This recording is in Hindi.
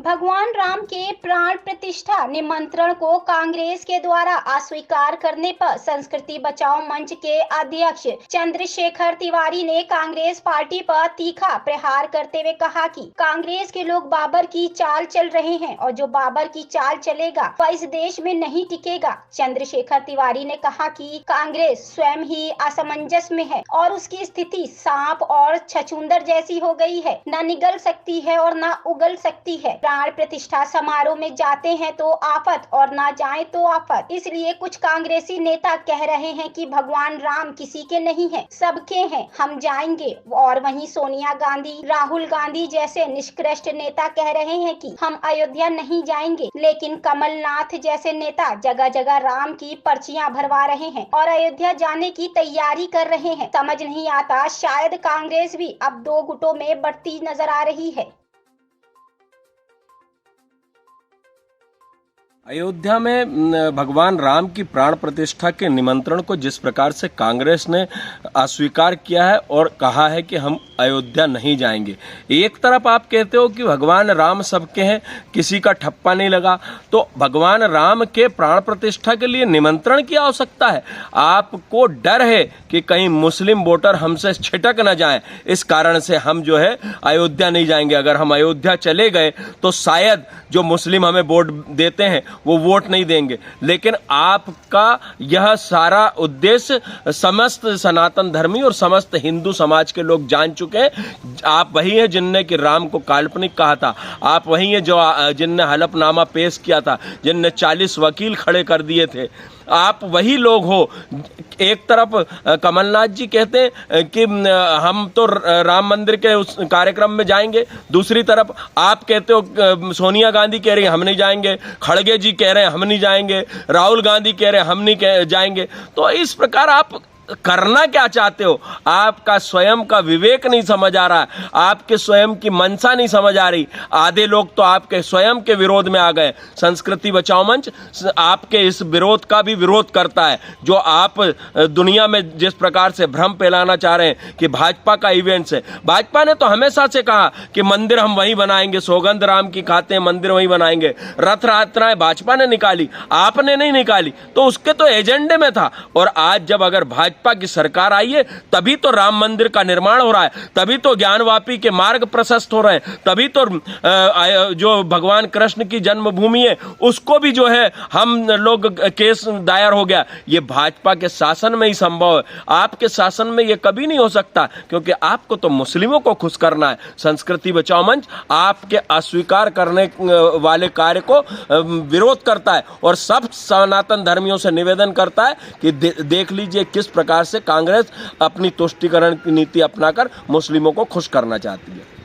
भगवान राम के प्राण प्रतिष्ठा निमंत्रण को कांग्रेस के द्वारा अस्वीकार करने पर संस्कृति बचाओ मंच के अध्यक्ष चंद्रशेखर तिवारी ने कांग्रेस पार्टी पर तीखा प्रहार करते हुए कहा कि कांग्रेस के लोग बाबर की चाल चल रहे हैं और जो बाबर की चाल चलेगा वह इस देश में नहीं टिकेगा। चंद्रशेखर तिवारी ने कहा कि कांग्रेस स्वयं ही असमंजस में है और उसकी स्थिति सांप और छछूंदर जैसी हो गई है, न निगल सकती है और न उगल सकती है। प्राण प्रतिष्ठा समारोह में जाते हैं तो आफत और ना जाए तो आफत। इसलिए कुछ कांग्रेसी नेता कह रहे हैं कि भगवान राम किसी के नहीं है, सबके हैं, हम जाएंगे। और वहीं सोनिया गांधी, राहुल गांधी जैसे निष्कृष्ट नेता कह रहे हैं कि हम अयोध्या नहीं जाएंगे, लेकिन कमलनाथ जैसे नेता जगह जगह राम की पर्चियां भरवा रहे हैं और अयोध्या जाने की तैयारी कर रहे हैं। समझ नहीं आता, शायद कांग्रेस भी अब दो गुटों में बढ़ती नजर आ रही है। अयोध्या में भगवान राम की प्राण प्रतिष्ठा के निमंत्रण को जिस प्रकार से कांग्रेस ने अस्वीकार किया है और कहा है कि हम अयोध्या नहीं जाएंगे। एक तरफ आप कहते हो कि भगवान राम सबके हैं, किसी का ठप्पा नहीं लगा, तो भगवान राम के प्राण प्रतिष्ठा के लिए निमंत्रण की आवश्यकता है। आपको डर है कि कहीं मुस्लिम वोटर हमसे छिटक न जाएं, इस कारण से हम जो है अयोध्या नहीं जाएंगे। अगर हम अयोध्या चले गए तो शायद जो मुस्लिम हमें वोट देते हैं वो वोट नहीं देंगे। लेकिन आपका यह सारा उद्देश्य समस्त सनातन धर्मी और समस्त हिंदू समाज के लोग जान चुके हैं। आप वही हैं जिनने कि राम को काल्पनिक कहा था, आप वही हैं जो जिनने हलफनामा पेश किया था, जिनने 40 वकील खड़े कर दिए थे। आप वही लोग हो। एक तरफ कमलनाथ जी कहते हैं कि हम तो राम मंदिर के उस कार्यक्रम में जाएंगे, दूसरी तरफ आप कहते हो, सोनिया गांधी कह रही है हम नहीं जाएंगे, खड़गे जी कह रहे हैं हम नहीं जाएंगे, राहुल गांधी कह रहे हैं हम नहीं जाएंगे। तो इस प्रकार आप करना क्या चाहते हो? आपका स्वयं का विवेक नहीं समझ आ रहा है, आपके स्वयं की मनसा नहीं समझ आ रही। आधे लोग तो आपके स्वयं के विरोध में आ गए। संस्कृति बचाओ मंच आपके इस विरोध का भी विरोध करता है, जो आप दुनिया में जिस प्रकार से भ्रम फैलाना चाह रहे हैं कि भाजपा का इवेंट्स है। भाजपा ने तो हमेशा से कहा कि मंदिर हम वहीं बनाएंगे, सौगंध राम की खाते हैं, मंदिर वहीं बनाएंगे। रथ यात्राएं भाजपा ने निकाली, आपने नहीं निकाली, तो उसके तो एजेंडे में था। और आज जब अगर भाजपा की सरकार आई है तभी तो राम मंदिर का निर्माण हो रहा है, तभी तो ज्ञानवापी के मार्ग प्रशस्त हो रहे हैं, तभी तो जो भगवान कृष्ण की जन्मभूमि है उसको भी जो है हम लोग केस दायर हो गया। ये भाजपा के शासन में ही संभव है, आपके शासन में ये कभी नहीं हो सकता, क्योंकि आपको तो मुस्लिमों को खुश करना है। संस्कृति बचाओ मंच आपके अस्वीकार करने वाले कार्य को विरोध करता है और सब सनातन धर्मियों से निवेदन करता है कि देख लीजिए किस प्रकार से कांग्रेस अपनी तुष्टीकरण की नीति अपनाकर मुस्लिमों को खुश करना चाहती है।